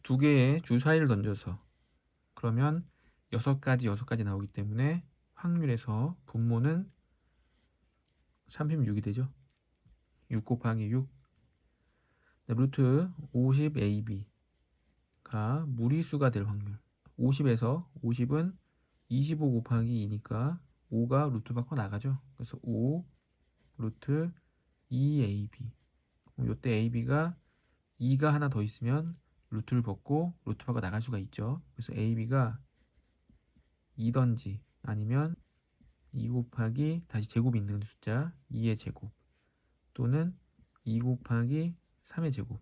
두 개의 주 사이를 던져서 그러면 6가지 나오기 때문에 확률에서 분모는 36이 되죠. 6 곱하기 6 루트 50ab가 무리수가 될 확률 50에서 50은 25 곱하기 2니까 5가 루트 밖으로 나가죠. 그래서 5 루트 2ab 요때 ab가 2가 하나 더 있으면 루트를 벗고 루트 밖으로 나갈 수가 있죠. 그래서 ab가 2던지 아니면 2 곱하기 다시 제곱이 있는 숫자 2의 제곱 또는 2 곱하기 3의 제곱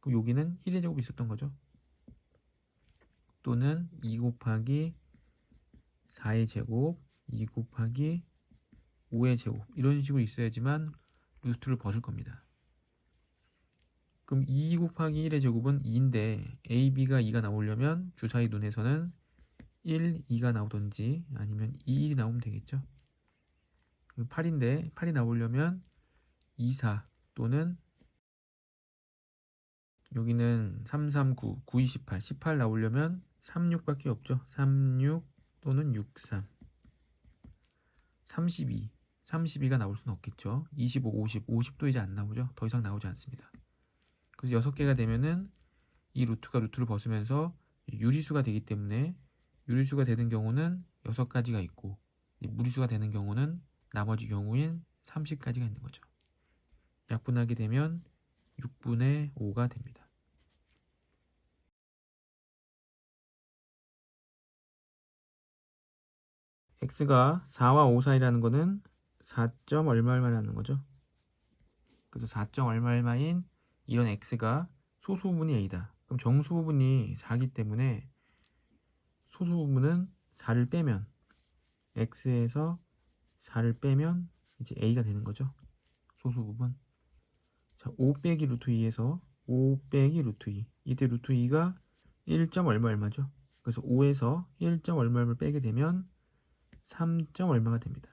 그럼 여기는 1의 제곱이 있었던 거죠. 또는 2 곱하기 4의 제곱 2 곱하기 5의 제곱 이런 식으로 있어야지만 루트를 벗을 겁니다. 그럼 2 곱하기 1의 제곱은 2인데 ab가 2가 나오려면 주사위 눈에서는 1, 2가 나오든지 아니면 2, 1이 나오면 되겠죠. 8인데 8이 나오려면 2, 4 또는 여기는 3, 3, 9, 9, 2, 18, 18 나오려면 3, 6밖에 없죠. 3, 6 또는 6, 3 32, 32가 나올 수는 없겠죠. 25, 50, 50도 이제 안 나오죠. 더 이상 나오지 않습니다. 그래서 6개가 되면은 이 루트가 루트를 벗으면서 유리수가 되기 때문에 유리수가 되는 경우는 6가지가 있고 무리수가 되는 경우는 나머지 경우인 30가지가 있는 거죠. 약분하게 되면 6분의 5가 됩니다. x가 4와 5 사이라는 거는 4점 얼마 얼마라는 거죠. 그래서 4점 얼마 얼마인 이런 x가 소수 부분이 a다. 그럼 정수 부분이 4기 때문에 소수 부분은 4를 빼면 x에서 4를 빼면 이제 a가 되는 거죠. 소수 부분. 자, 5 빼기 루트 2에서 5 빼기 루트 2. 이때 루트 2가 1점 얼마 얼마죠. 그래서 5에서 1점 얼마 얼마 빼게 되면 3점 얼마가 됩니다.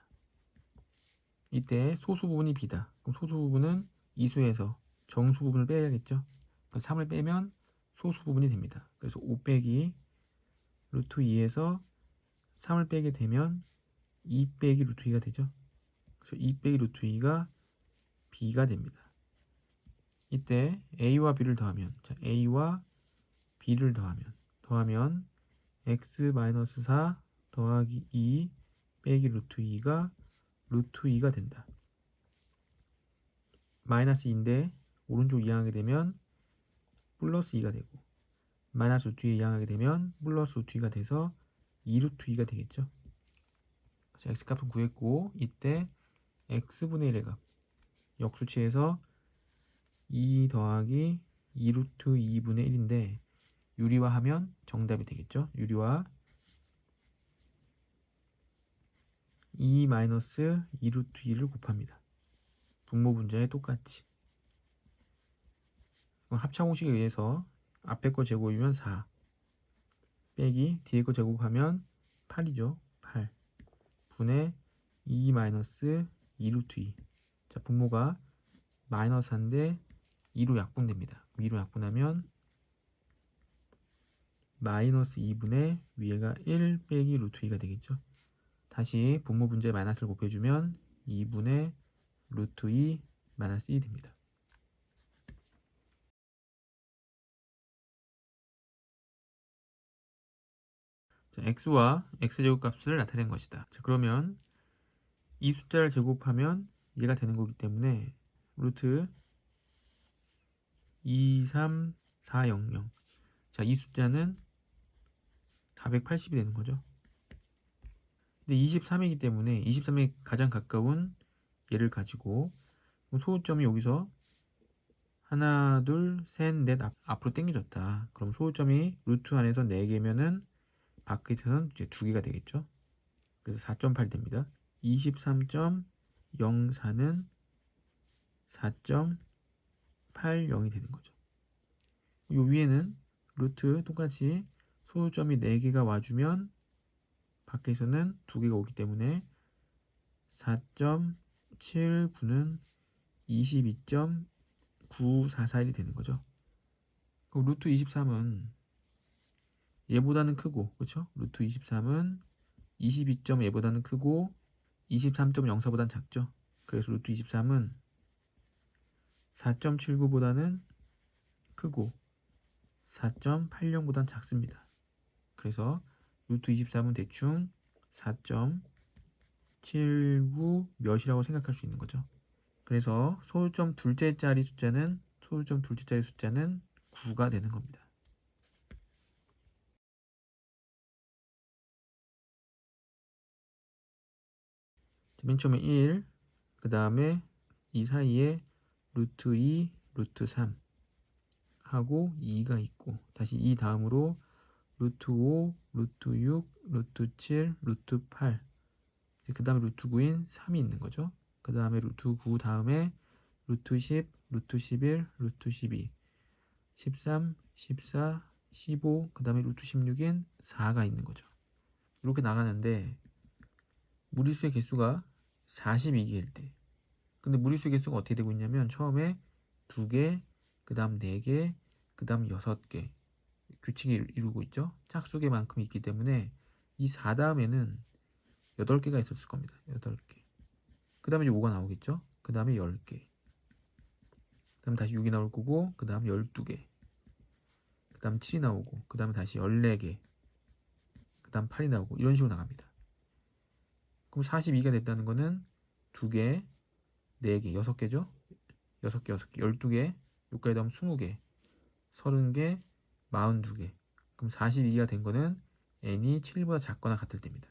이때 소수 부분이 b다. 그럼 소수 부분은 이수에서 정수 부분을 빼야겠죠. 3을 빼면 소수 부분이 됩니다. 그래서 5 빼기 루트 2에서 3을 빼게 되면 2 빼기 루트 2가 되죠. 그래서 2 빼기 루트 2가 b가 됩니다. 이때 a와 b를 더하면 자, a와 b를 더하면 x-4 더하기 2 빼기 루트 2가 루트 2가 된다. 마이너스 2인데 오른쪽 이항하게 되면 플러스 2가 되고 마이너스 루트 2 이항하게 되면 플러스 루트 2가 돼서 2 루트 2가 되겠죠. 자, x값은 구했고 이때 x분의 1의 값 역수치에서 2 더하기 2 루트 2분의 1인데 유리화하면 정답이 되겠죠. 유리화 2 마이너스 2 루트 2를 곱합니다. 분모 분자에 똑같이. 합차 공식에 의해서 앞에 거 제곱이면 4 빼기 뒤에 거 제곱하면 8이죠. 8 분의 2 마이너스 2 루트 2. 자, 분모가 마이너스 4인데 2로 약분됩니다. 2로 약분하면 마이너스 2분의 위에가 1 빼기 루트 2가 되겠죠. 다시 분모 분자에 마이너스를 곱해주면 2분의 루트 2 마이너스 1이 됩니다. 자, x와 x제곱 값을 나타낸 것이다. 자, 그러면 이 숫자를 제곱하면 얘가 되는 거기 때문에 루트 23400 자, 이 숫자는 480이 되는 거죠. 근데 23이기 때문에 23에 가장 가까운 얘를 가지고 소수점이 여기서 하나, 둘, 셋, 넷 앞으로 당겨졌다. 그럼 소수점이 루트 안에서 4개면은 밖에서는 이제 2개가 되겠죠. 그래서 4.8 됩니다. 23.04는 4.80이 되는 거죠. 요 위에는 루트 똑같이 소수점이 4개가 와주면 밖에서는 2개가 오기 때문에 4.79는 22.941이 되는 거죠. 그럼 루트 23은 얘보다는 크고, 그쵸? 루트 23은 22점 얘보다는 크고 23.04보다는 작죠. 그래서 루트 23은 4.79보다는 크고 4.80보다는 작습니다. 그래서 루트 23은 대충 4.79 몇이라고 생각할 수 있는 거죠. 그래서 소수점 둘째 자리 숫자는 9가 되는 겁니다. 맨 처음에 1, 그 다음에 이 사이에 루트 2, 루트 3 하고 2가 있고, 다시 이 다음으로 루트 5, 루트 6, 루트 7, 루트 8, 그 다음에 루트 9인 3이 있는 거죠. 그 다음에 루트 9 다음에 루트 10, 루트 11, 루트 12, 13, 14, 15, 그 다음에 루트 16인 4가 있는 거죠. 이렇게 나가는데 무리수의 개수가 42개일 때, 근데 무리수의 개수가 어떻게 되고 있냐면 처음에 2개, 그 다음 4개, 그 다음 6개 규칙이 이루고 있죠. 짝수개만큼 있기 때문에 이 4 다음에는 8개가 있었을 겁니다. 8개. 그 다음에 이제 5가 나오겠죠. 그 다음에 10개. 그 다음 다시 6이 나올 거고, 그 다음 12개. 그 다음 7이 나오고, 그 다음에 다시 14개. 그 다음 8이 나오고, 이런 식으로 나갑니다. 그럼 42가 됐다는 거는 2개, 4개, 6개죠. 6개, 6개, 12개, 여기까지 더하면 20개, 30개, 42개. 그럼 42가 된 거는 n이 7보다 작거나 같을 때입니다.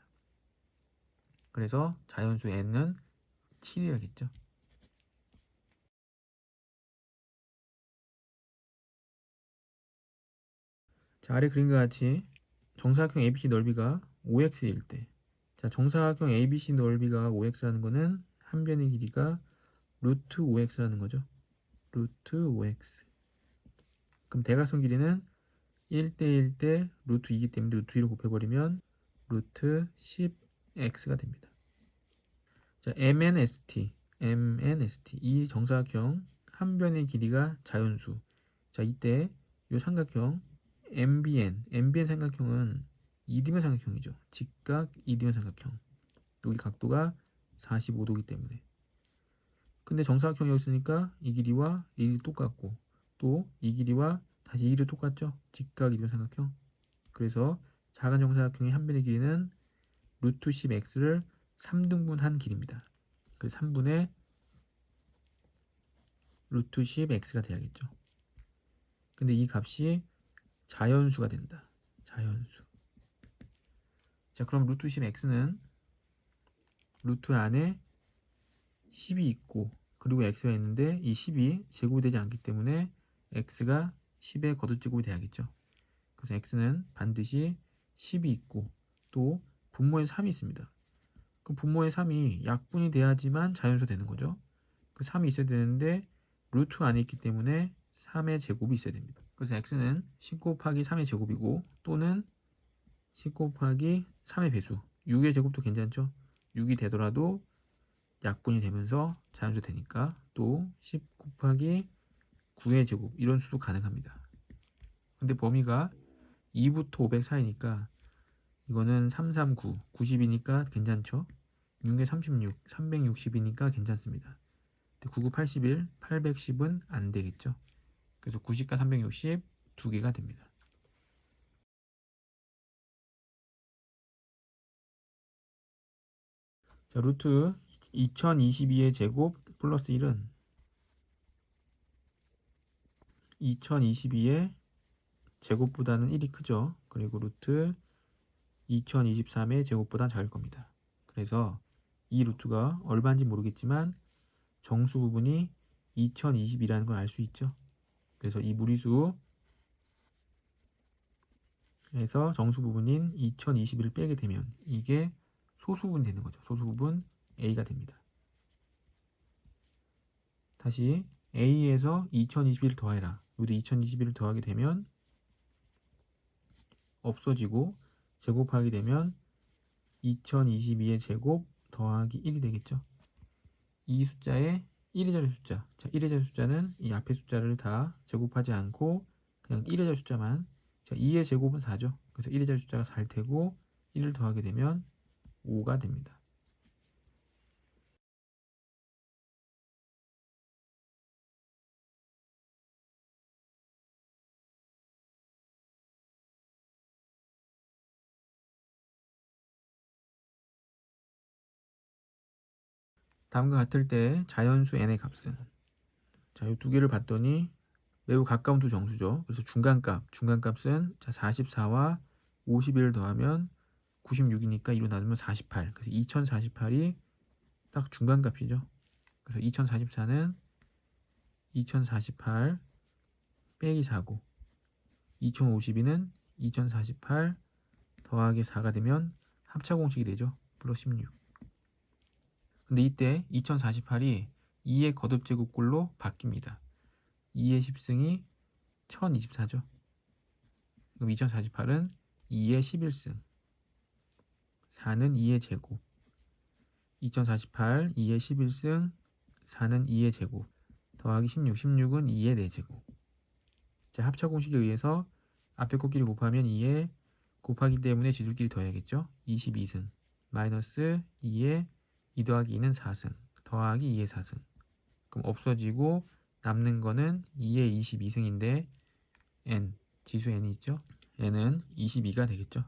그래서 자연수 n은 7이야겠죠. 자, 아래 그림과 같이 정사각형 ABC 넓이가 5x일 때, 자, 정사각형 ABC 넓이가 5x라는 거는 한 변의 길이가 루트 5x라는 거죠. 루트 5x. 그럼 대각선 길이는 1대1 대 루트 2이기 때문에 루트 2를 곱해버리면 루트 10x가 됩니다. 자, MNST 이 정사각형 한 변의 길이가 자연수. 자, 이때 이 삼각형 MBN 삼각형은 이디면 삼각형이죠. 직각 이디면 삼각형. 여기 각도가 45도이기 때문에. 근데 정사각형이 여기 있으니까 이 길이와 이 길이 똑같고, 또 이 길이와 다시 이 길이 똑같죠. 직각 이디면 삼각형. 그래서 작은 정사각형의 한 변의 길이는 루트 10x를 3등분한 길입니다. 그 3분의 루트 10x가 돼야겠죠. 근데 이 값이 자연수가 된다. 자연수. 자, 그럼 루트 10x는 루트 안에 10이 있고, 그리고 x가 있는데 이 10이 제곱이 되지 않기 때문에 x가 10의 거듭제곱이 돼야겠죠. 그래서 x는 반드시 10이 있고, 또 분모에 3이 있습니다. 그 분모에 3이 약분이 돼야지만 자연수 되는 거죠. 그 3이 있어야 되는데 루트 안에 있기 때문에 3의 제곱이 있어야 됩니다. 그래서 x는 10 곱하기 3의 제곱이고, 또는 10 곱하기 3의 배수, 6의 제곱도 괜찮죠. 6이 되더라도 약분이 되면서 자연수 되니까, 또 10 곱하기 9의 제곱, 이런 수도 가능합니다. 근데 범위가 2부터 500 사이니까 이거는 339, 90이니까 괜찮죠. 6에 36, 360이니까 괜찮습니다. 99, 81, 810은 안 되겠죠. 그래서 90과 360 두 개가 됩니다. 자, 루트 2022의 제곱 플러스 1은 2022의 제곱보다는 1이 크죠. 그리고 루트 2023의 제곱보다 작을 겁니다. 그래서 이 루트가 얼마인지 모르겠지만 정수 부분이 2022라는 걸 알 수 있죠. 그래서 이 무리수에서 정수 부분인 2021을 빼게 되면 이게 소수 부분이 되는 거죠. 소수 부분 A가 됩니다. 다시 A에서 2021을 더해라. 여기도 2021을 더하게 되면 없어지고, 제곱하게 되면 2022의 제곱 더하기 1이 되겠죠. 이 숫자의 1의 자리 숫자. 자, 1의 자리 숫자는 이 앞에 숫자를 다 제곱하지 않고 그냥 1의 자리 숫자만. 자, 2의 제곱은 4죠. 그래서 1의 자리 숫자가 4일 테고 1을 더하게 되면 5가 됩니다. 다음과 같을 때 자연수 n의 값은, 자, 이 두 개를 봤더니 매우 가까운 두 정수죠. 그래서 중간값은 자 44와 51을 더하면 96이니까 2로 나누면 48. 그래서 2048이 딱 중간값이죠. 그래서 2044는 2048 빼기 4고 2052는 2048 더하기 4가 되면 합차공식이 되죠. 플러스 16. 근데 이때 2048이 2의 거듭제곱꼴로 바뀝니다. 2의 10승이 1024죠. 그럼 2048은 2의 11승, 4는 2의 제곱, 2048 2의 11승, 4는 2의 제곱, 더하기 16은 2의 4제곱. 자, 합차 공식에 의해서 앞에 것끼리 곱하면 2에 곱하기 때문에 지들끼리 더해야겠죠. 22승 마이너스 2의 2 더하기 2는 4승 더하기 2의 4승. 그럼 없어지고 남는 거는 2의 22승인데 n, 지수 n이 있죠. n은 22가 되겠죠.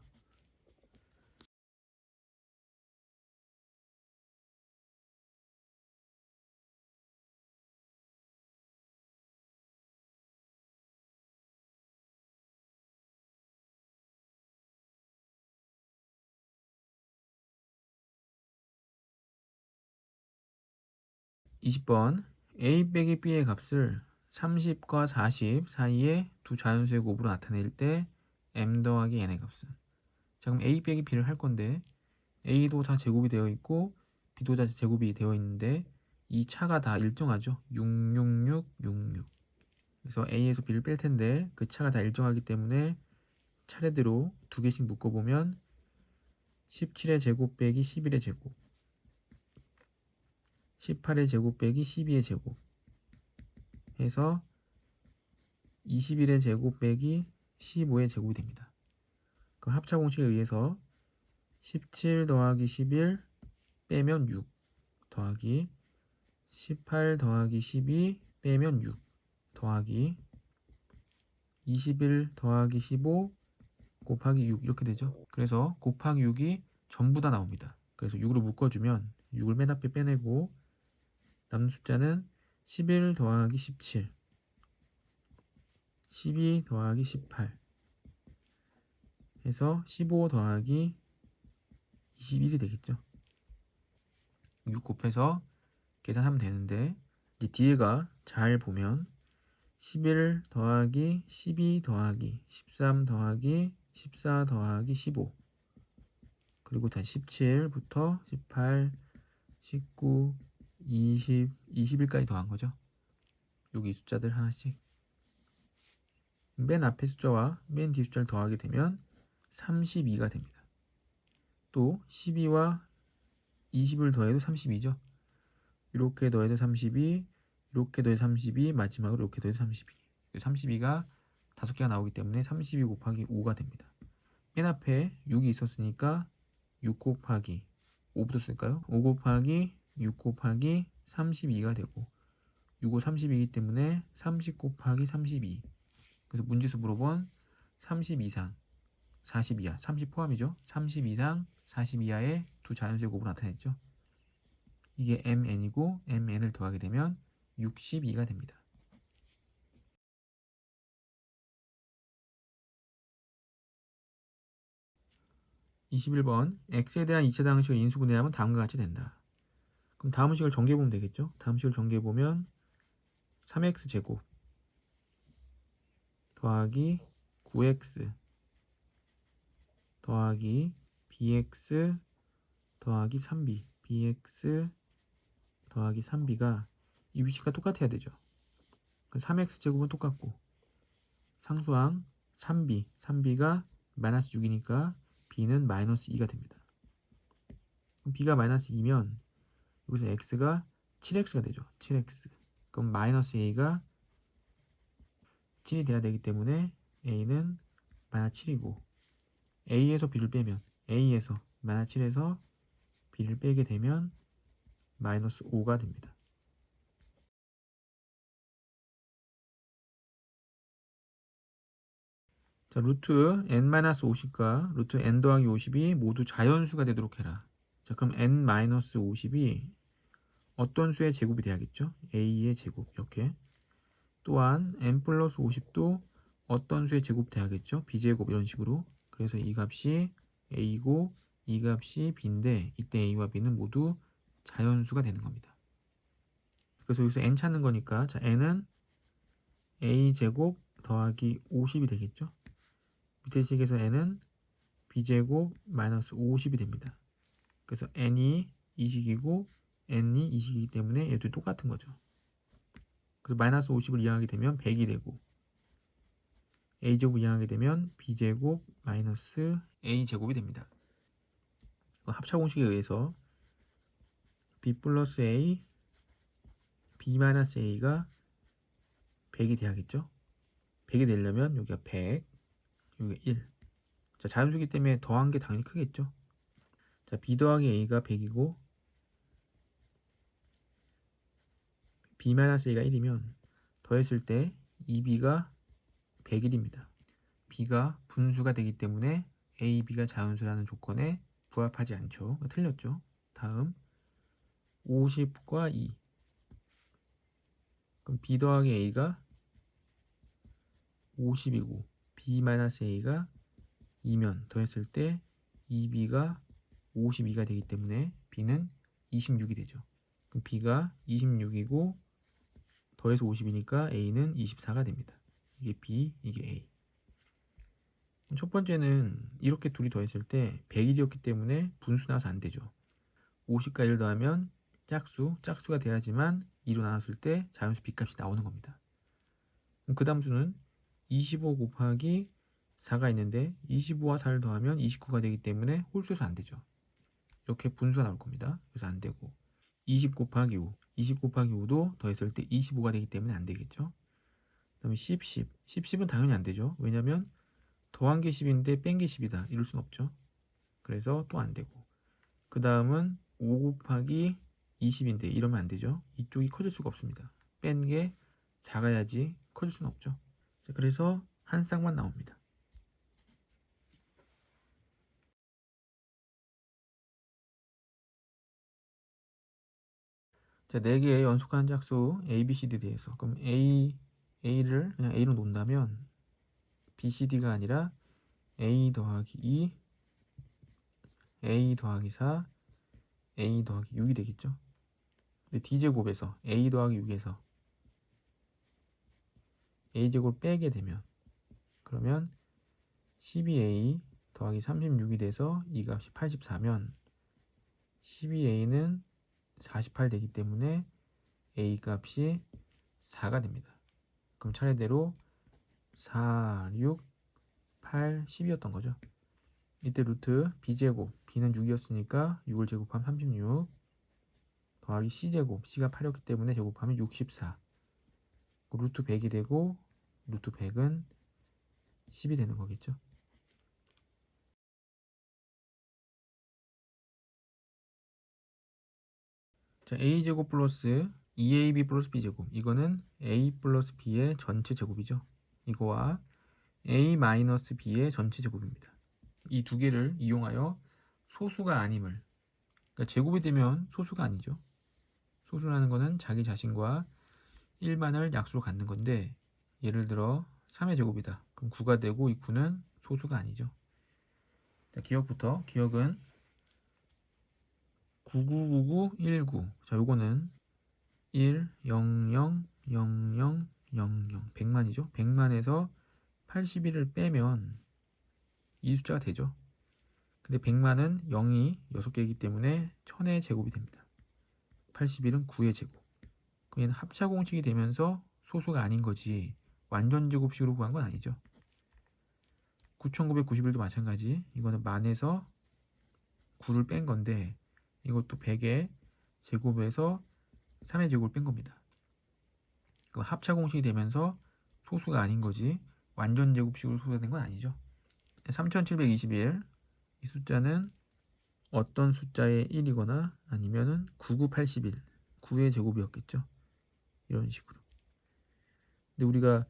(20번) a 빼기 b의 값을 30과 40 사이에 두 자연수의 곱으로 나타낼 때 m 더하기 n의 값은, 자, 그럼 a 빼기 b를 할 건데 a도 다 제곱이 되어 있고 b도 다 제곱이 되어 있는데 이 차가 다 일정하죠. 666, 66. 그래서 a에서 b를 뺄 텐데 그 차가 다 일정하기 때문에 차례대로 두 개씩 묶어보면 17의 제곱 빼기 11의 제곱, 18의 제곱 빼기 12의 제곱 해서 21의 제곱 빼기 15의 제곱이 됩니다. 그 합차 공식에 의해서 17 더하기 11 빼면 6 더하기 18 더하기 12 빼면 6 더하기 21 더하기 15 곱하기 6 이렇게 되죠. 그래서 곱하기 6이 전부 다 나옵니다. 그래서 6으로 묶어주면 6을 맨 앞에 빼내고 남는 숫자는 11 더하기 17 12 더하기 18 해서 15 더하기 21이 되겠죠. 6 곱해서 계산하면 되는데 이제 뒤에가 잘 보면 11 더하기 12 더하기 13 더하기 14 더하기 15 그리고 다시 17부터 18 19 20 21까지 더한 거죠. 여기 숫자들 하나씩 맨 앞에 숫자와 맨 뒤 숫자를 더하게 되면 32가 됩니다. 또 12와 20을 더해도 32죠. 이렇게 더해도 32, 이렇게 더해도 32, 마지막으로 이렇게 더해도 32. 32가 5개가 나오기 때문에 32 곱하기 5가 됩니다. 맨 앞에 6이 있었으니까 6 곱하기 5부터 쓸까요? 5 곱하기 6 곱하기 32가 되고 6, 5, 32이기 때문에 30 곱하기 32. 그래서 문제에서 물어본 30 이상 40 이하, 30 포함이죠. 30 이상 40 이하의 두 자연수의 곱으로 나타냈죠. 이게 mn이고 mn을 더하게 되면 62가 됩니다. 21번 x에 대한 2차 방식을 인수분해하면 다음과 같이 된다. 그럼 다음 식을 전개해보면 되겠죠. 다음 식을 전개해보면 3x제곱 더하기 9x 더하기 bx 더하기 3b bx 더하기 3b가 이 위치가 똑같아야 되죠. 3x제곱은 똑같고 상수항 3b가 마이너스 6이니까 b는 마이너스 2가 됩니다. 그럼 b가 마이너스 2면 여기서 x가 7x가 되죠. 7x. 그럼 마이너스 a가 7이 돼야 되기 때문에 a는 마이너스 7이고 A에서 B를 빼면 A에서 마이너스 7에서 B를 빼게 되면 마이너스 5가 됩니다. 자, 루트 n-50과 루트 n 더하기 50이 모두 자연수가 되도록 해라. 자, 그럼 n-50이 어떤 수의 제곱이 돼야겠죠? a의 제곱 이렇게. 또한 n 플러스 50도 어떤 수의 제곱 돼야겠죠? b제곱 이런 식으로. 그래서 이 값이 a고 이 값이 b인데 이때 a와 b는 모두 자연수가 되는 겁니다. 그래서 여기서 n 찾는 거니까 자, n은 a제곱 더하기 50이 되겠죠? 밑에 식에서 n은 b제곱 마이너스 50이 됩니다. 그래서 n이 이 식이고 n이 이 식이기 때문에 얘도 똑같은 거죠. 그래서 마이너스 50을 이항하게 되면 100이 되고 a제곱 이항하게 되면 b제곱 마이너스 a제곱이 됩니다. 합차 공식에 의해서 b 플러스 a, b 마이너스 a가 100이 돼야겠죠. 100이 되려면 여기가 100, 여기가 1. 자, 자연수기 때문에 더한 게 당연히 크겠죠. 자, b 더하기 a가 100이고 b-a가 1이면 더했을 때 2b가 101입니다. b가 분수가 되기 때문에 a, b가 자연수라는 조건에 부합하지 않죠. 틀렸죠. 다음 50과 2. 그럼 b 더하기 a가 50이고 b-a가 2면 더했을 때 2b가 52가 되기 때문에 b는 26이 되죠. 그럼 b가 26이고 더해서 50이니까 a는 24가 됩니다. 이게 b, 이게 a. 첫 번째는 이렇게 둘이 더했을 때 101이었기 때문에 분수 나와서 안 되죠. 50과 1을 더하면 짝수가 돼야지만 2로 나눴을 때 자연수 b값이 나오는 겁니다. 그럼 그 다음 수는 25 곱하기 4가 있는데 25와 4를 더하면 29가 되기 때문에 홀수에서 안 되죠. 이렇게 분수가 나올 겁니다. 그래서 안 되고 20 곱하기 5, 20 곱하기 5도 더했을 때 25가 되기 때문에 안 되겠죠. 그 다음에 10, 10은 당연히 안 되죠. 왜냐면 더한 게 10인데 뺀 게 10이다. 이럴 순 없죠. 그래서 또 안 되고 그 다음은 5 곱하기 20인데 이러면 안 되죠. 이쪽이 커질 수가 없습니다. 뺀 게 작아야지 커질 수는 없죠. 자, 그래서 한 쌍만 나옵니다. 자, 4개의 연속한 짝수 A, B, C, D에 대해서 그럼 A를 그냥 A로 놓는다면 B, C, D가 아니라 A 더하기 2, A 더하기 4, A 더하기 6이 되겠죠. 근데 D제곱에서 A 더하기 6에서 A제곱을 빼게 되면 그러면 12A 더하기 36이 돼서 이 값이 84면 12A는 48 되기 때문에 A 값이 4가 됩니다. 그럼 차례대로 4, 6, 8, 10이었던 거죠. 이때 루트 B제곱, B는 6이었으니까 6을 제곱하면 36 더하기 C제곱, C가 8이었기 때문에 제곱하면 64 루트 100이 되고 루트 100은 10이 되는 거겠죠. 자, A제곱 플러스 2AB 플러스 B제곱 이거는 A 플러스 B의 전체 제곱이죠. 이거와 A 마이너스 B의 전체 제곱입니다. 이 두 개를 이용하여 소수가 아님을 그러니까 제곱이 되면 소수가 아니죠. 소수라는 거는 자기 자신과 일반을 약수로 갖는 건데 예를 들어 3의 제곱이다. 그럼 9가 되고 이 9는 소수가 아니죠. 자, 기억부터 기억은 999919 자, 요거는 1, 0, 0, 0, 0, 0, 0 100만이죠. 100만에서 81을 빼면 이 숫자가 되죠. 근데 100만은 0이 6개이기 때문에 1000의 제곱이 됩니다. 81은 9의 제곱. 그럼 얘는 합차 공식이 되면서 소수가 아닌 거지 완전 제곱식으로 구한 건 아니죠. 9991도 마찬가지. 이거는 만에서 9를 뺀 건데 이것도 100의 제곱에서 3의 제곱을 뺀 겁니다. 그럼 합차 공식이 되면서 소수가 아닌 거지 완전 제곱식으로 소수가 된 건 아니죠. 3721 이 숫자는 어떤 숫자의 1이거나 아니면은 9981 9의 제곱이었겠죠. 이런 식으로. 근데 우리가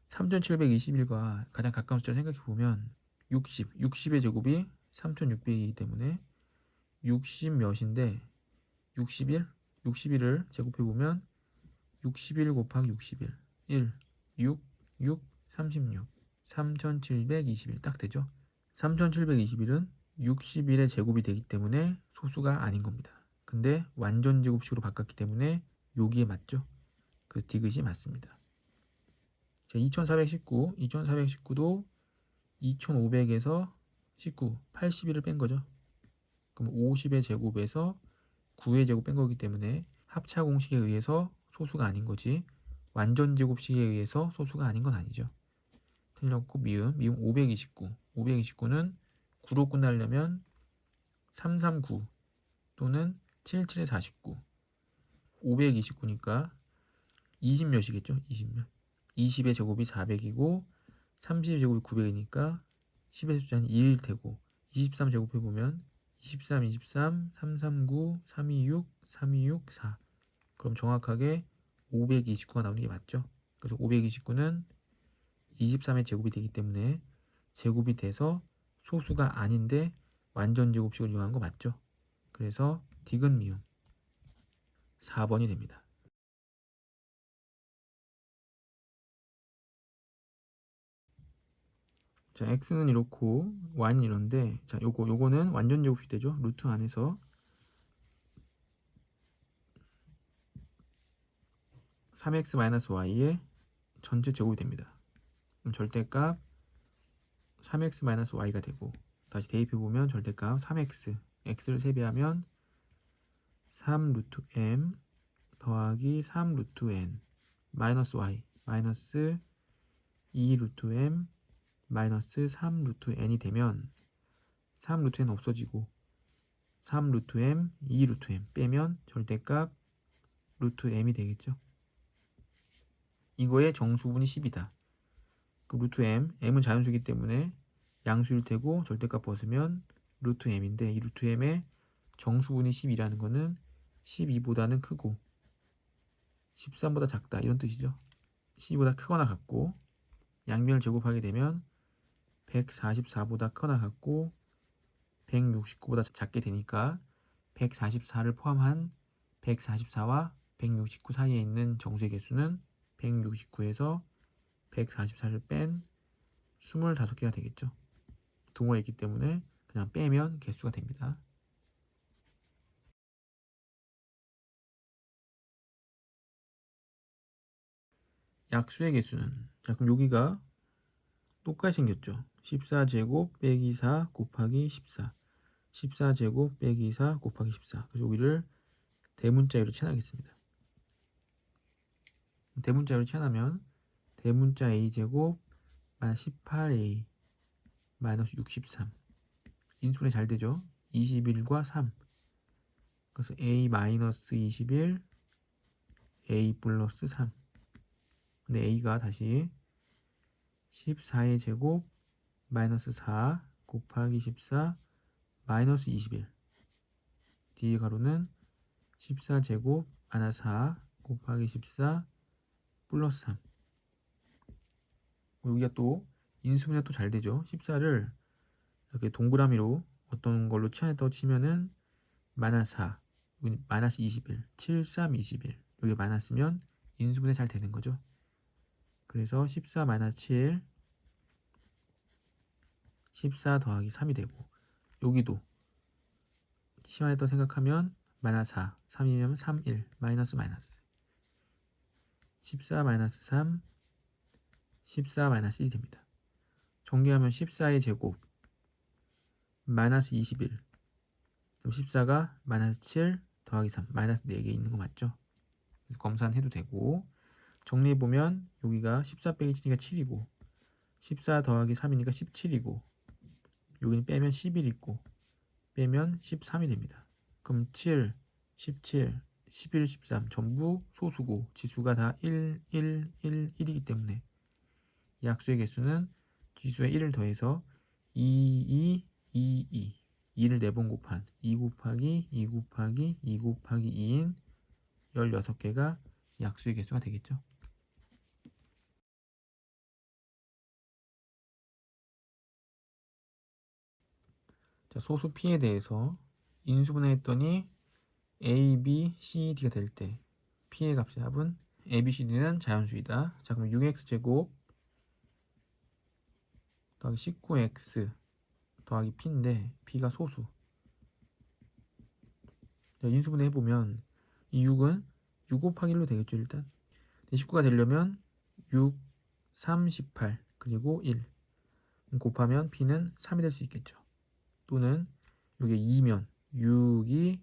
3721과 가장 가까운 숫자를 생각해 보면 60의 제곱이 3600이기 때문에 60 몇인데 61? 61을 제곱해 보면 61 곱하기 61 1, 6, 6, 36 3721 딱 되죠. 3721은 61의 제곱이 되기 때문에 소수가 아닌 겁니다. 근데 완전 제곱식으로 바꿨기 때문에 여기에 맞죠. 그 디귿이 맞습니다. 자, 2419도 2500에서 19, 81을 뺀 거죠. 그럼 50의 제곱에서 9의 제곱 뺀 거기 때문에 합차 공식에 의해서 소수가 아닌 거지 완전 제곱식에 의해서 소수가 아닌 건 아니죠. 틀렸고 미음 529는 9로 끝나려면 339 또는 77의 49 529니까 20몇이겠죠. 20몇 20의 제곱이 400이고 30의 제곱이 900이니까 10의 숫자는 1일 테고 23 제곱해보면 23, 23, 339, 326, 326, 4 그럼 정확하게 529가 나오는 게 맞죠. 그래서 529는 23의 제곱이 되기 때문에 제곱이 돼서 소수가 아닌데 완전 제곱식을 이용한 거 맞죠. 그래서 디귿 미음 4번이 됩니다. 자, x는 이렇고 y는 이런데 자, 요거는 완전 제곱식 되죠. 루트 안에서 3x-y의 전체 제곱이 됩니다. 그럼 절대값 3x-y가 되고 다시 대입해보면 절대값 3x x를 세배하면 3루트 m 더하기 3루트 n 마이너스 y 마이너스 2루트 m 마이너스 3루트 n이 되면 3루트 n 없어지고 3루트 m 2루트 m 빼면 절대값 루트 m이 되겠죠. 이거의 정수분이 10이다. 그 루트 m은 자연수이기 때문에 양수일 테고 절대값 벗으면 루트 m인데 이 루트 m의 정수분이 10이라는 거는 12보다는 크고 13보다 작다 이런 뜻이죠. 12보다 크거나 같고 양변을 제곱하게 되면 144보다 크거나 같고 169보다 작게 되니까 144를 포함한 144와 169 사이에 있는 정수의 개수는 169에서 144를 뺀 25개가 되겠죠. 동호에 있기 때문에 그냥 빼면 개수가 됩니다. 약수의 개수는 자 그럼 여기가 똑같이 생겼죠. 14제곱 빼기 4 곱하기 14 14제곱 빼기 4 곱하기 14 그래서 여기를 대문자로 치환하겠습니다. 대문자로 치환하면 대문자 a제곱 마이너스 18a 마이너스 63 인수분해 잘 되죠. 21과 3 그래서 a 마이너스 21 a 플러스 3 근데 a가 다시 14의 제곱 마이너스 4 곱하기 14 마이너스 21 뒤에 가로는 14제곱 마이너스 4 곱하기 14 플러스 3 여기가 또 인수분해가 또 잘 되죠. 14를 이렇게 동그라미로 어떤 걸로 치환했다고 치면은 마이너스 4 여기 마이너스 21 7, 3, 21 여기 마이너스면 인수분해 잘 되는 거죠. 그래서 14 마이너스 7 14 더하기 3이 되고 여기도 치환했다고 생각하면 마이너스 4 3이면 3, 1 마이너스 14 마이너스 3 14 마이너스 1이 됩니다. 정리하면 14의 제곱 마이너스 21 그럼 14가 마이너스 7 더하기 3 마이너스 4개 있는 거 맞죠? 검산해도 되고 정리해보면 여기가 14 빼기 7이니까 7이고 14 더하기 3이니까 17이고 여기는 빼면 11 있고 빼면 13이 됩니다. 그럼 7, 17, 11, 13 전부 소수고 지수가 다 1, 1, 1, 1이기 때문에 약수의 개수는 지수에 1을 더해서 2, 2, 2, 2를 4번 곱한 2 곱하기 2 곱하기 2 곱하기 2인 16개가 약수의 개수가 되겠죠. 자, 소수 P에 대해서 인수분해했더니 A, B, C, D가 될 때 P의 값의 합은 A, B, C, D는 자연수이다. 자, 그럼 6x제곱 더하기 19x 더하기 P인데 P가 소수. 자, 인수분해 해보면 이 6은 6 곱하기 1로 되겠죠. 일단 19가 되려면 6, 3, 18 그리고 1 곱하면 P는 3이 될 수 있겠죠. 또는 여기 2면 6이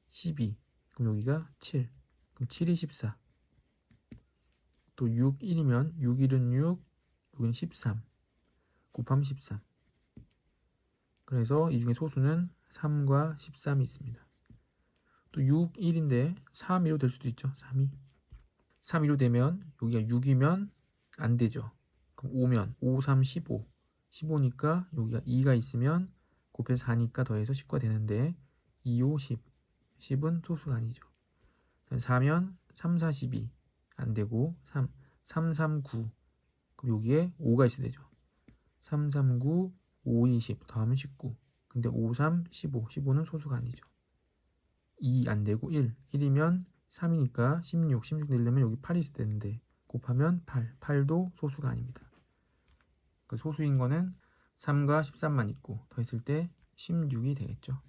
12 그럼 여기가 7 그럼 7이 14 또 6, 1이면 6, 1은 6 여기는 13 곱하면 13 그래서 이 중에 소수는 3과 13이 있습니다. 또 6, 1인데 3, 2로 될 수도 있죠. 3, 2 3, 2로 되면 여기가 6이면 안 되죠. 그럼 5면 5, 3, 15 15니까 여기가 2가 있으면 곱해서 4니까 더해서 19가 되는데 2, 5, 10 10은 소수가 아니죠. 4면 3, 4, 12 안 되고 3, 3, 3, 9 그럼 여기에 5가 있어야 되죠. 3, 3, 9, 5, 2, 10 더하면 19 근데 5, 3, 15 15는 소수가 아니죠. 2 안 되고 1 1이면 3이니까 16 16 되려면 여기 8이 있어야 되는데 곱하면 8 8도 소수가 아닙니다. 그 소수인 거는 3과 13만 있고 더했을 때 16이 되겠죠.